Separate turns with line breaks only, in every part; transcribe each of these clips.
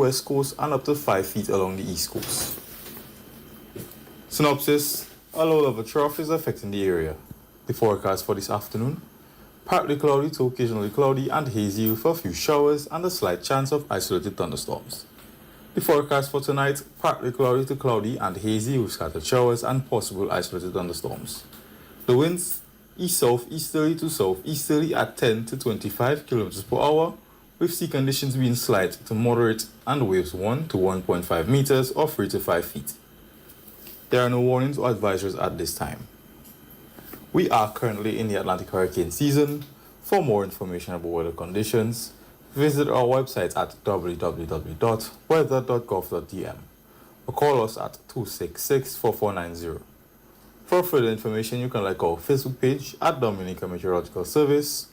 west coast and up to 5 feet along the east coast. Synopsis: a low-level trough is affecting the area. The forecast for this afternoon: partly cloudy to occasionally cloudy and hazy with a few showers and a slight chance of isolated thunderstorms. The forecast for tonight: partly cloudy to cloudy and hazy with scattered showers and possible isolated thunderstorms. The winds east-southeasterly to southeasterly at 10 to 25 km per hour, with sea conditions being slight to moderate and waves 1 to 1.5 meters or 3 to 5 feet. There are no warnings or advisories at this time. We are currently in the Atlantic hurricane season. For more information about weather conditions, visit our website at www.weather.gov.dm or call us at 266-4490. For further information, you can like our Facebook page at Dominica Meteorological Service,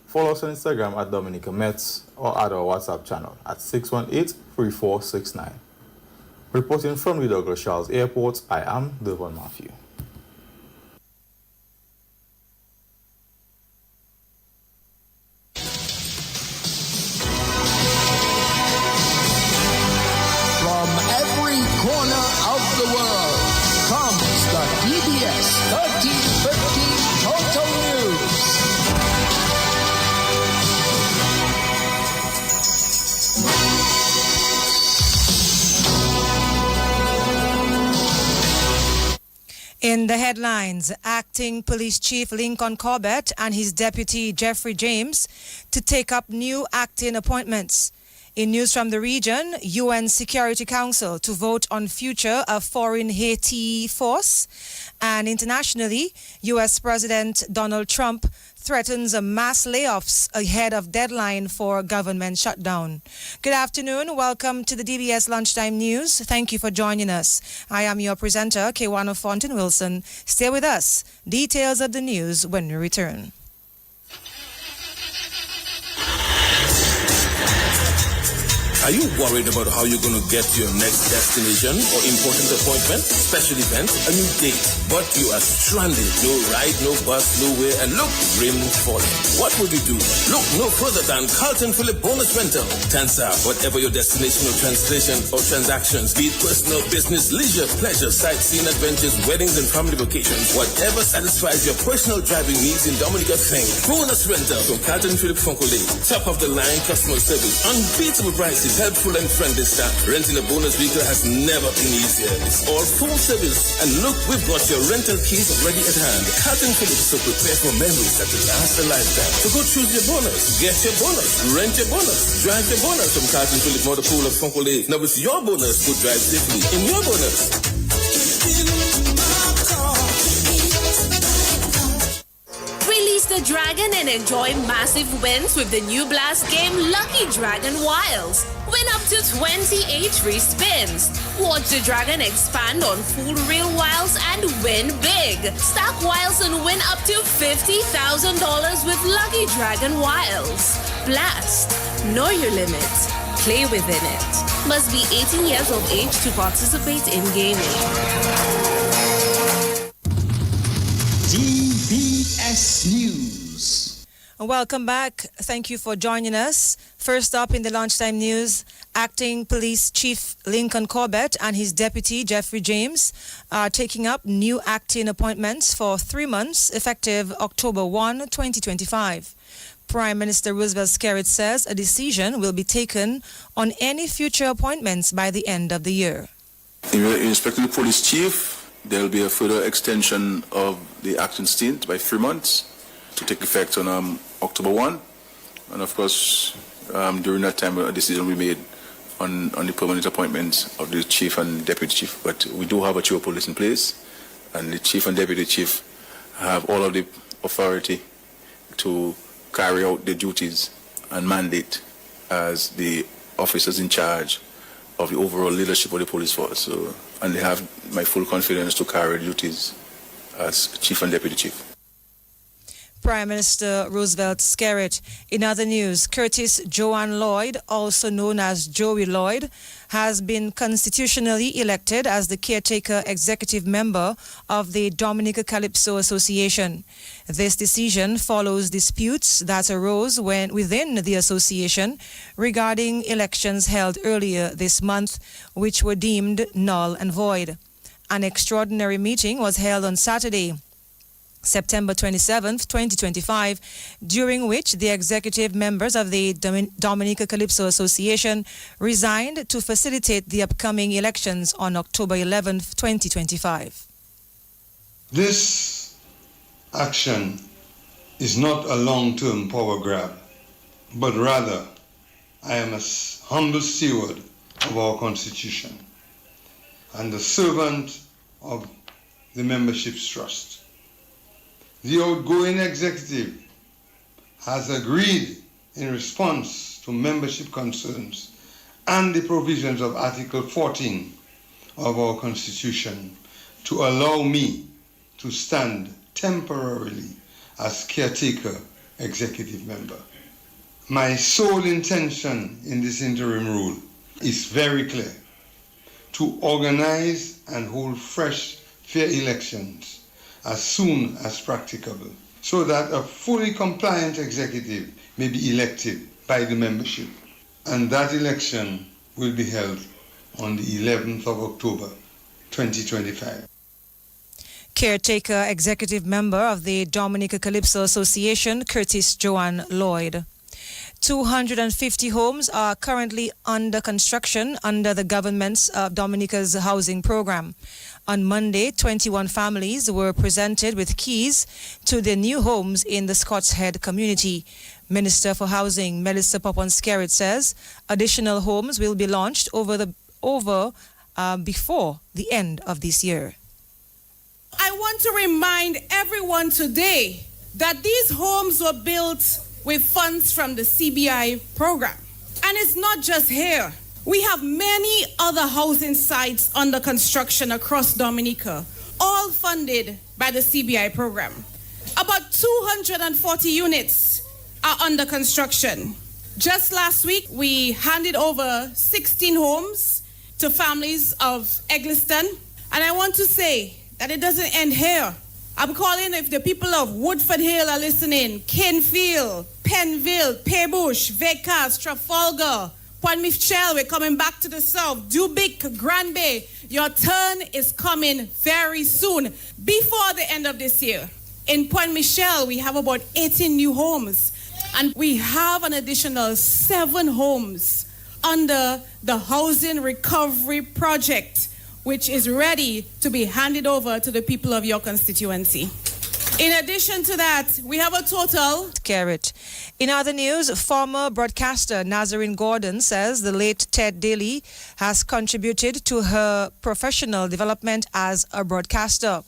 follow us on Instagram at Dominica Mets, or add our WhatsApp channel at 618-3469. Reporting from the Douglas Charles Airport, I am Devon Matthew.
From every corner of the world comes the DBS 1350 Total News.
In the headlines, Acting Police Chief Lincoln Corbett and his deputy Jeffrey James to take up new acting appointments. In news from the region, UN Security Council to vote on future of foreign Haiti force. And internationally, U.S. President Donald Trump threatens mass layoffs ahead of deadline for government shutdown. Good afternoon. Welcome to the DBS Lunchtime News. Thank you for joining us. I am your presenter, Kwana Fontaine Wilson. Stay with us. Details of the news when we return.
Are you worried about how you're going to get to your next destination or important appointment, special event, a new date, but you are stranded? No ride, no bus, nowhere, and look, rain falling. What would you do? Look no further than Carlton Phillip Bonus Rental. Tansa, whatever your destination or translation or transactions, be it personal, business, leisure, pleasure, sightseeing, adventures, weddings, and family vacations, whatever satisfies your personal driving needs in Dominica, think Bonus Rental from Carlton Phillip Fonkole. Top of the line customer service, unbeatable prices, helpful and friendly staff. Renting a bonus vehicle has never been easier. It's all full service. And look, we've got your rental keys ready at hand. Carlton Phillips, so prepare for memories that will last a lifetime. So go choose your bonus, get your bonus, rent your bonus, drive your bonus from Carlton Phillips Motor Pool of Funko Lake. Now with your bonus, go drive safely in your bonus.
Release the dragon and enjoy massive wins with the new blast game Lucky Dragon Wilds. Win up to 28 free spins. Watch the dragon expand on full real wilds and win big. Stack wilds and win up to $50,000 with Lucky Dragon Wilds. Blast. Know your limits. Play within it. Must be 18 years of age to participate in gaming.
DBS News.
Welcome back. Thank you for joining us. First up in the lunchtime news, Acting Police Chief Lincoln Corbett and his deputy Jeffrey James are taking up new acting appointments for 3 months effective October 1, 2025. Prime Minister Roosevelt Skerrit says a decision will be taken on any future appointments by the end of the year.
In respect to the police chief, there will be a further extension of the acting stint by 3 months to take effect on October 1. And of course, during that time, a decision will be made on the permanent appointments of the chief and deputy chief. But we do have a chief of police in place, and the chief and deputy chief have all of the authority to carry out the duties and mandate as the officers in charge of the overall leadership of the police force. So, and they have my full confidence to carry duties as chief and deputy chief.
Prime Minister Roosevelt Skerritt. In other news, Curtis Joanne Lloyd, also known as Joey Lloyd, has been constitutionally elected as the caretaker executive member of the Dominica Calypso Association. This decision follows disputes that arose within the association regarding elections held earlier this month, which were deemed null and void. An extraordinary meeting was held on Saturday, September 27, 2025, during which the executive members of the Dominica Calypso Association resigned to facilitate the upcoming elections on October 11, 2025.
This action is not a long-term power grab, but rather I am a humble steward of our Constitution and the servant of the membership's trust. The outgoing executive has agreed in response to membership concerns and the provisions of Article 14 of our Constitution to allow me to stand temporarily as caretaker executive member. My sole intention in this interim rule is very clear: to organize and hold fresh, fair elections as soon as practicable, so that a fully compliant executive may be elected by the membership. And that election will be held on the 11th of October, 2025.
Caretaker executive member of the Dominica Calypso Association, Curtis Joanne Lloyd. 250 homes are currently under construction under the government's Dominica's housing program. On Monday, 21 families were presented with keys to their new homes in the Scots Head community. Minister for Housing, Melissa Popon-Skerritt, says additional homes will be launched before the end of this year.
I want to remind everyone today that these homes were built with funds from the CBI program. And it's not just here. We have many other housing sites under construction across Dominica, all funded by the CBI program. About 240 units are under construction. Just last week, we handed over 16 homes to families of Eggleston. And I want to say that it doesn't end here. I'm calling, if the people of Woodford Hill are listening, Kenfield, Penville, Paybush, Vekas, Trafalgar, Point Michel, we're coming back to the south, Dubic, Grand Bay. Your turn is coming very soon, before the end of this year. In Point Michel, we have about 18 new homes, and we have an additional 7 homes under the Housing Recovery Project, which is ready to be handed over to the people of your constituency. In addition to that, we have a total.
Carrot. In other news, former broadcaster Nazarene Gordon says the late Ted Daly has contributed to her professional development as a broadcaster.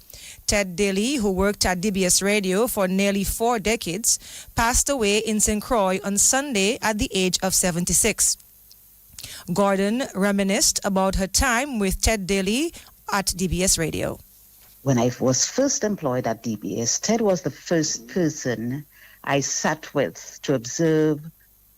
Ted Daly, who worked at DBS Radio for nearly 4 decades, passed away in St. Croix on Sunday at the age of 76. Gordon reminisced about her time with Ted Daly at DBS Radio.
When I was first employed at DBS, Ted was the first person I sat with to observe,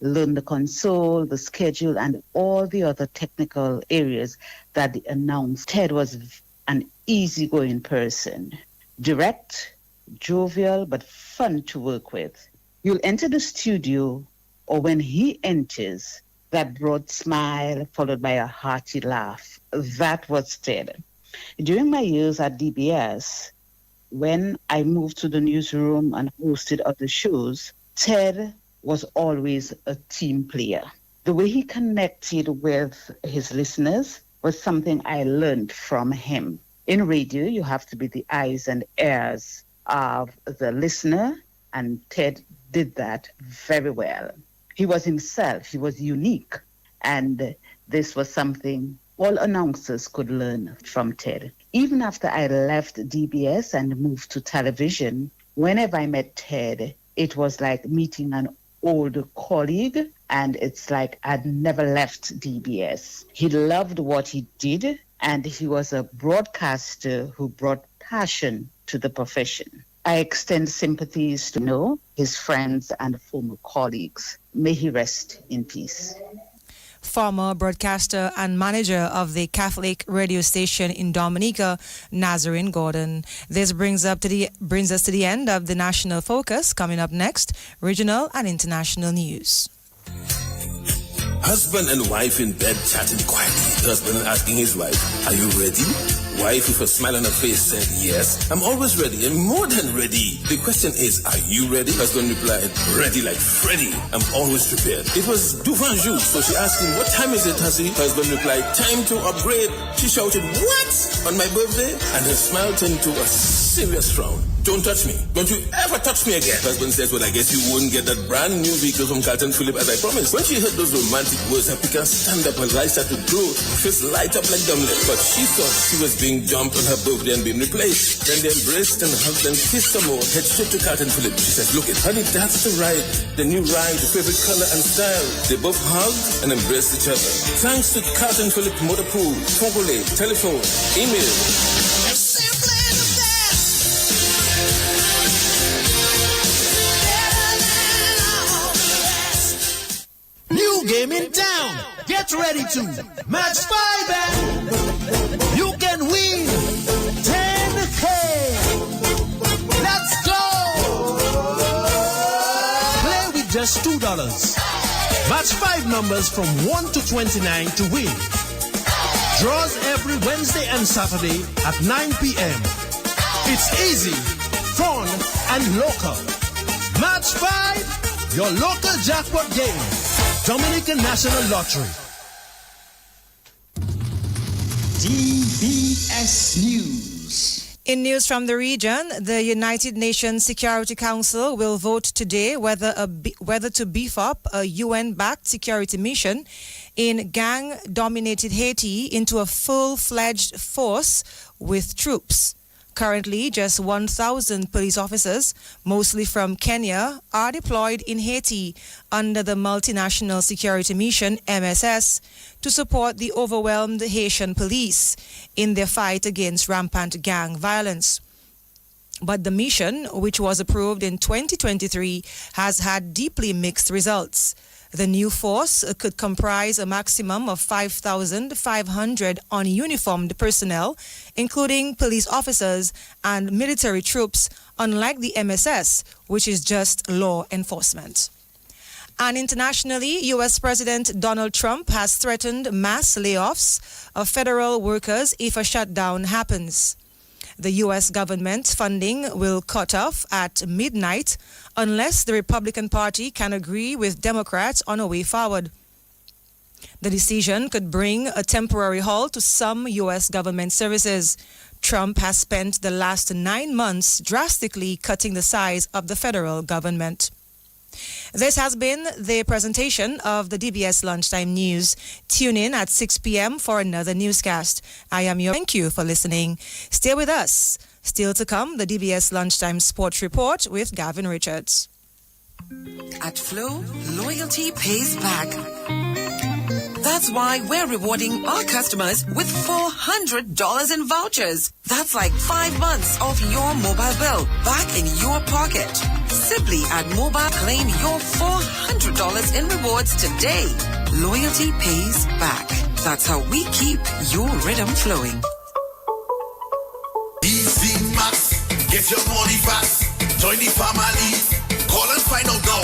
learn the console, the schedule, and all the other technical areas that they announced. Ted was an easygoing person, direct, jovial, but fun to work with. You'll enter the studio, or when he enters, that broad smile followed by a hearty laugh. That was Ted. During my years at DBS, when I moved to the newsroom and hosted other shows, Ted was always a team player. The way he connected with his listeners was something I learned from him. In radio, you have to be the eyes and ears of the listener, and Ted did that very well. He was himself, he was unique, and this was something all announcers could learn from Ted. Even after I left DBS and moved to television, whenever I met Ted, it was like meeting an old colleague, and it's like I'd never left DBS. He loved what he did, and he was a broadcaster who brought passion to the profession. I extend sympathies to Noah, his friends, and former colleagues. May he rest in peace.
Former broadcaster and manager of the Catholic radio station in Dominica, Nazarene Gordon. This brings us to the end of the National Focus. Coming up next, regional and international news.
Husband and wife in bed chatting quietly. Husband asking his wife, "Are you ready?" Wife with a smile on her face said, "Yes, I'm always ready and more than ready." The question is, are you ready? Husband replied, "Ready like Freddy. I'm always prepared." It was Duvanjou, so she asked him, "What time is it, hussy?" Husband replied, "Time to upgrade." She shouted, "What? On my birthday?" And her smile turned to a serious frown. "Don't touch me. Don't you ever touch me again." Husband says, "Well, I guess you wouldn't get that brand new vehicle from Carlton Phillip as I promised." When she heard those romantic words, her piquant stand up, her eyes started to glow, her face light up like dumbling. But she thought she was being dumped on her birthday and being replaced. Then they embraced and hugged and kissed some more. Head straight to Carlton Phillip. She said, "Look it, honey, that's the ride. The new rhyme, the favorite color and style." They both hugged and embraced each other. Thanks to Carlton Phillip Motor Pool, Fogole, telephone, email.
New game in town. Get ready to match 5 and you can win 10K. Let's go. Play with just $2. Match 5 numbers from 1 to 29 to win. Draws every Wednesday and Saturday at 9 p.m. It's easy, fun, and local. Match 5, your local jackpot game. Dominican National Lottery.
DBS News.
In news from the region, the United Nations Security Council will vote today whether to beef up a UN-backed security mission in gang-dominated Haiti into a full-fledged force with troops. Currently, just 1,000 police officers, mostly from Kenya, are deployed in Haiti under the Multinational Security Mission, MSS, to support the overwhelmed Haitian police in their fight against rampant gang violence. But the mission, which was approved in 2023, has had deeply mixed results. The new force could comprise a maximum of 5,500 ununiformed personnel, including police officers and military troops, unlike the MSS, which is just law enforcement. And internationally, U.S. President Donald Trump has threatened mass layoffs of federal workers if a shutdown happens. The U.S. government funding will cut off at midnight unless the Republican Party can agree with Democrats on a way forward. The decision could bring a temporary halt to some U.S. government services. Trump has spent the last 9 months drastically cutting the size of the federal government. This has been the presentation of the DBS Lunchtime News. Tune in at 6 p.m. for another newscast. Thank you for listening. Stay with us. Still to come, the DBS Lunchtime Sports Report with Gavin Richards.
At Flow, loyalty pays back. That's why we're rewarding our customers with $400 in vouchers. That's like 5 months of your mobile bill back in your pocket. Simply add mobile, claim your $400 in rewards today. Loyalty pays back. That's how we keep your rhythm flowing.
Easy Max, get your money fast. Join the family. Call and find out now.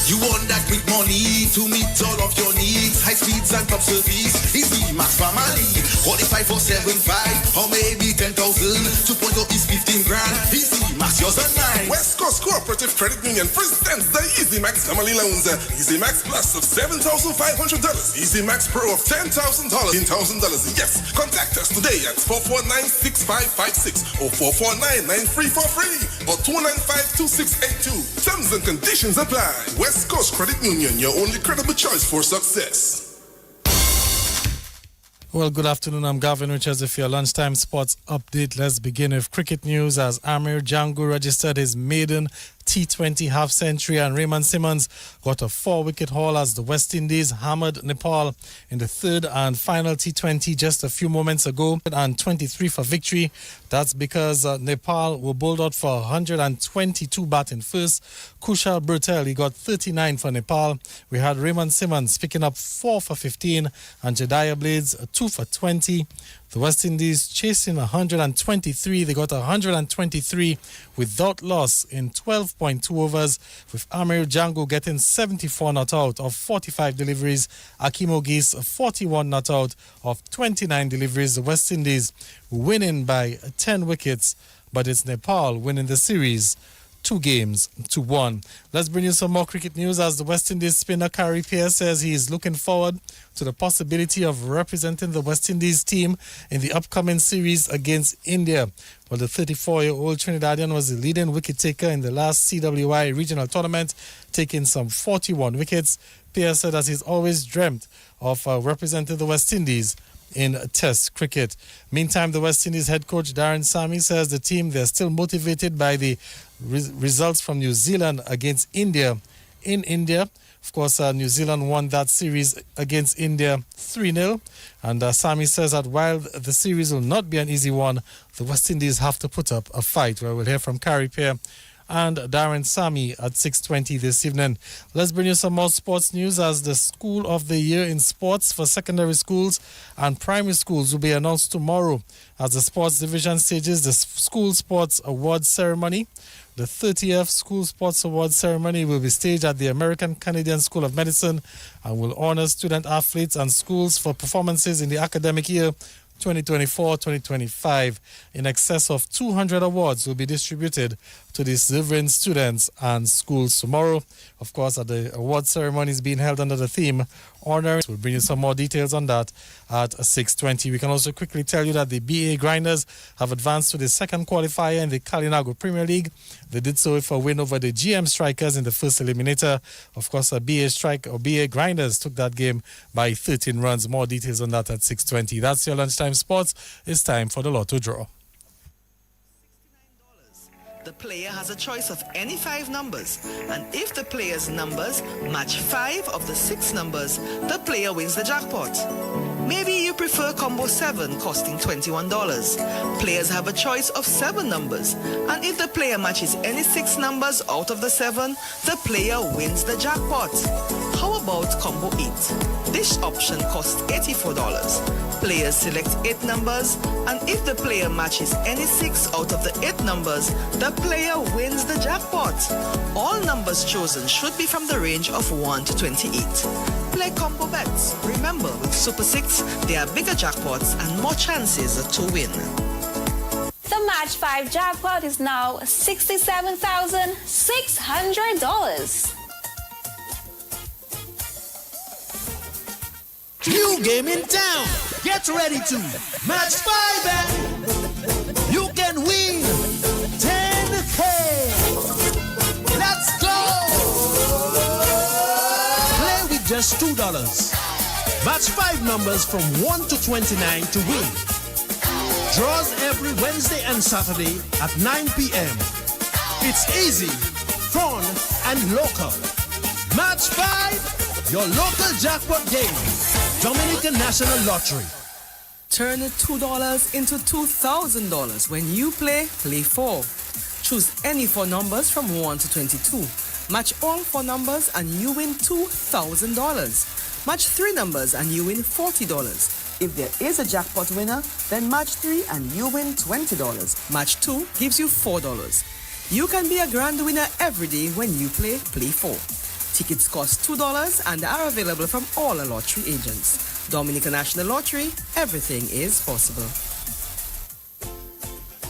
You want that quick money to meet all of your needs. High speeds and top service. Easy Max Family. Qualify for 7.5 or maybe 10,000. 2.0 is 15 grand. Easy Max, yours and mine.
West Coast Cooperative Credit Union presents the Easy Max Family Loans. Easy Max Plus of $7,500. Easy Max Pro of $10,000. $10,000. Yes. Contact us today at 449-6556 or 449-9343 or 295-2682. Terms and conditions apply. West Coast Credit Union, your only credible choice for success.
Well, good afternoon. I'm Gavin Richards with your lunchtime sports update. Let's begin with cricket news as Amir Jangu registered his maiden T20 half century, and Raymond Simmons got a 4-wicket haul as the West Indies hammered Nepal in the third and final T20 just a few moments ago, and 23 for victory. That's because Nepal were bowled out for 122 batting first. Kushal Burtel, he got 39 for Nepal. We had Raymond Simmons picking up 4 for 15 and Jediah Blades 2 for 20. The West Indies chasing 123. They got 123 without loss in 12.2 overs, with Amir Django getting 74 not out of 45 deliveries. Akim Ogis 41 not out of 29 deliveries. The West Indies winning by 10 wickets, but it's Nepal winning the series 2-1. Let's bring you some more cricket news as the West Indies spinner Carey Pearce says he is looking forward to the possibility of representing the West Indies team in the upcoming series against India. Well, the 34-year-old Trinidadian was the leading wicket taker in the last CWI regional tournament, taking some 41 wickets. Pearce said that he's always dreamt of representing the West Indies in Test cricket. Meantime, the West Indies head coach Darren Sammy says the team, they're still motivated by the results from New Zealand against India in India. Of course, New Zealand won that series against India 3-0. And Sammy says that while the series will not be an easy one, the West Indies have to put up a fight. Well, we'll hear from Carey Pearce and Darren Sammy at 6:20 this evening. Let's bring you some more sports news as the School of the Year in Sports for secondary schools and primary schools will be announced tomorrow as the sports division stages the School Sports Awards ceremony. The 30th School Sports Awards ceremony will be staged at the American Canadian School of Medicine and will honor student athletes and schools for performances in the academic year 2024-2025. In excess of 200 awards will be distributed to deserving students and schools tomorrow. Of course, at the award ceremony is being held under the theme Honor. We'll bring you some more details on that at 6:20. We can also quickly tell you that the BA Grinders have advanced to the second qualifier in the Kalinago Premier League. They did so with a win over the GM Strikers in the first eliminator. Of course, BA Grinders took that game by 13 runs. More details on that at 6:20. That's your lunchtime sports. It's time for the Lotto draw.
The player has a choice of any 5 numbers, and if the player's numbers match 5 of the 6 numbers, the player wins the jackpot. Maybe you prefer combo 7 costing $21. Players have a choice of 7 numbers, and if the player matches any 6 numbers out of the 7, the player wins the jackpot. How about combo 8? This option costs $84. Players select 8 numbers, and if the player matches any 6 out of the 8 numbers, the player wins the jackpot. All numbers chosen should be from the range of 1 to 28. Play combo bets. Remember, with Super 6, there are bigger jackpots and more chances to win.
The Match 5 jackpot is now $67,600.
New game in town. Get ready to Match 5 and you can win 10K. Let's go. Play with just $2. Match 5 numbers from 1 to 29 to win. Draws every Wednesday and Saturday at 9 p.m. It's easy, fun, and local. Match 5, your local jackpot game. Dominican National Lottery.
Turn $2 into $2,000 when you play 4. Choose any 4 numbers from 1 to 22. Match all 4 numbers and you win $2,000. Match 3 numbers and you win $40. If there is a jackpot winner, then match 3 and you win $20. Match 2 gives you $4. You can be a grand winner every day when you play 4. Tickets cost $2 and are available from all our lottery agents. Dominican National Lottery, everything is possible.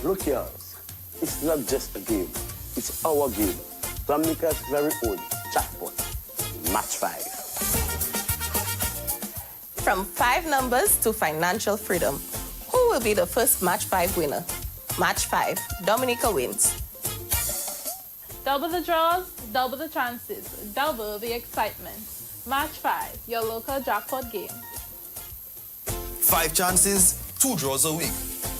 Look here, it's not just a game, it's our game. Dominica's very own jackpot, Match 5.
From 5 numbers to financial freedom, who will be the first Match 5 winner? Match 5, Dominica wins.
Double the draws, double the chances, double the excitement. Match 5, your local jackpot game.
5 chances, 2 draws a week.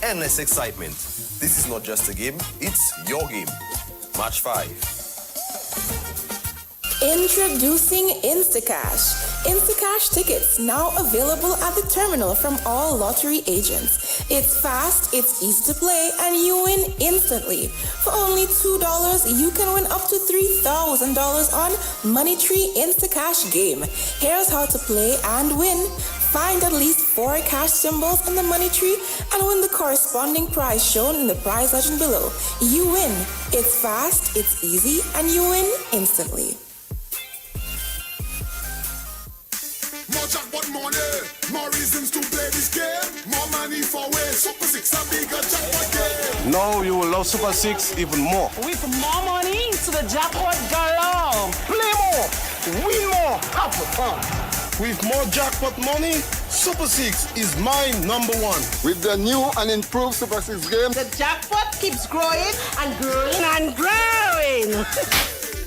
Endless excitement. This is not just a game, it's your game. Match 5.
Introducing Instacash. Instacash tickets now available at the terminal from all lottery agents. It's fast, it's easy to play, and you win instantly. For only $2, you can win up to $3,000 on Money Tree Instacash game. Here's how to play and win. Find at least 4 cash symbols in the money tree and win the corresponding prize shown in the prize legend below. You win. It's fast, it's easy, and you win instantly.
More jackpot money, more reasons to play this game. More money for way, Super 6 a bigger jackpot game.
Now you will love Super 6 even more.
With more money to the jackpot galore.
Play more, win more, have fun. With more jackpot money, Super 6 is my number one.
With the new and improved Super 6 game,
the jackpot keeps growing and growing and growing.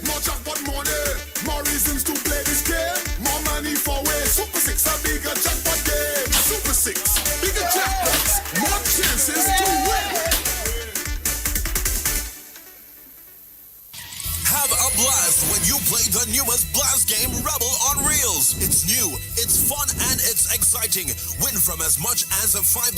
More jackpot money, more reasons to play this game. More money for way, Super 6 a bigger jackpot game. Super 6, bigger jackpots, more chances to win.
Have a blast when you play the newest blast game, Rebel on Reels. It's new, it's fun, and it's exciting. Win from as much as $5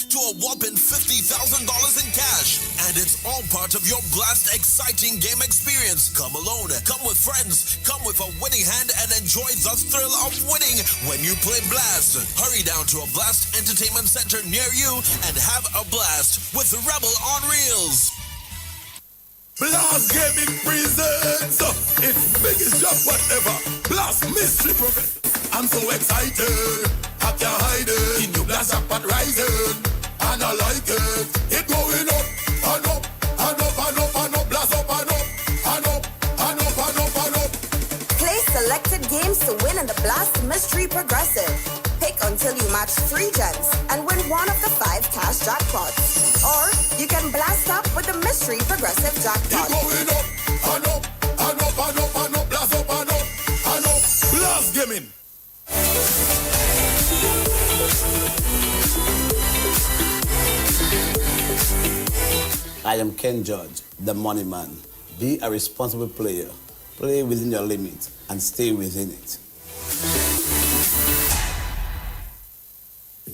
to a whopping $50,000 in cash. And it's all part of your blast exciting game experience. Come alone, come with friends, come with a winning hand, and enjoy the thrill of winning when you play Blast. Hurry down to a Blast Entertainment Center near you and have a blast with Rebel on Reels.
Blast Gaming presents its biggest jackpot ever. Blast Mystery Program. I'm so excited, I can't hide it. In new Blast jackpot rising, and I like it. It going up and up and up and up and up. Blast up and up and up and up and up and up.
Play selected games to win in the Blast Mystery Progressive. Pick until you match 3 gems and win one of the 5 cash jackpots. Or you can blast up with the Mystery Progressive jackpot.
It's going up and up and up and up and up. Blast up and up and up. Blast Gaming.
I am Ken George, the money man. Be a responsible player. Play within your limit and stay within it.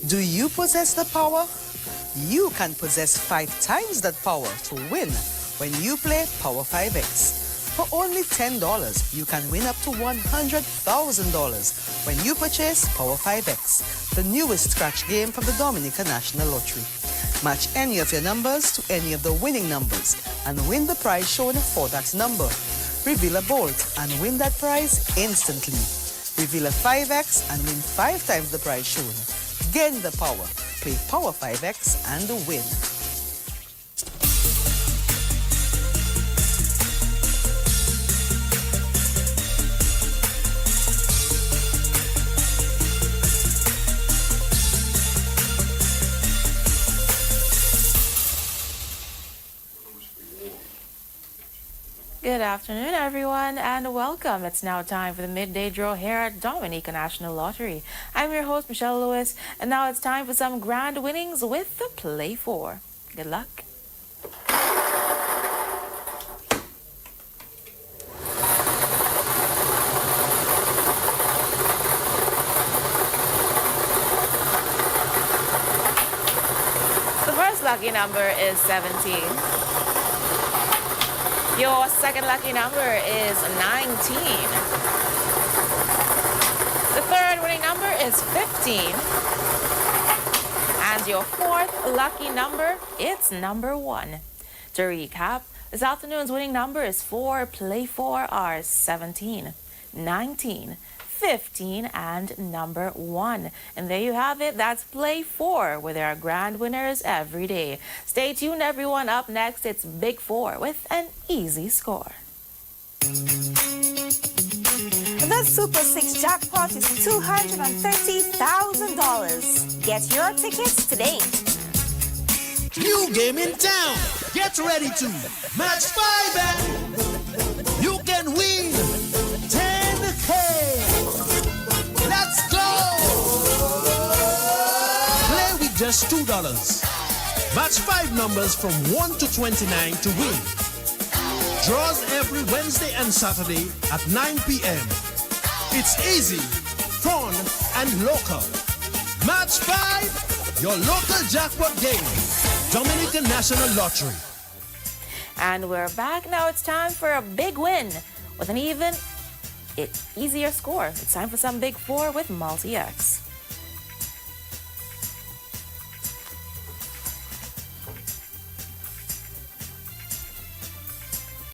Do you possess the power? You can possess 5 times that power to win when you play Power 5X. For only $10, you can win up to $100,000 when you purchase Power 5X, the newest scratch game from the Dominican National Lottery. Match any of your numbers to any of the winning numbers and win the prize shown for that number. Reveal a bolt and win that prize instantly. Reveal a 5X and win 5 times the prize shown. Gain the power. Play Power 5X and win.
Good afternoon, everyone, and welcome. It's now time for the midday draw here at Dominican National Lottery. I'm your host, Michelle Lewis, and now it's time for some grand winnings with the Play 4. Good luck. The first lucky number is 17. Your second lucky number is 19. The third winning number is 15. And your fourth lucky number, it's number 1. To recap, this afternoon's winning number is 4. Play 4 are 17, 19, 15, and number 1. And there you have it. That's Play 4, where there are grand winners every day. Stay tuned, everyone. Up next, it's Big 4 with an easy score.
The Super 6 jackpot is $230,000. Get your tickets today.
New game in town. Get ready to match 5 and you can win 10K. Let's go! Play with just $2. Match 5 numbers from 1 to 29 to win. Draws every Wednesday and Saturday at 9 p.m. It's easy, fun, and local. Match 5, your local jackpot game. Dominican National Lottery.
And we're back. Now it's time for a big win with an easier score. It's time for some Big Four with Multi-X.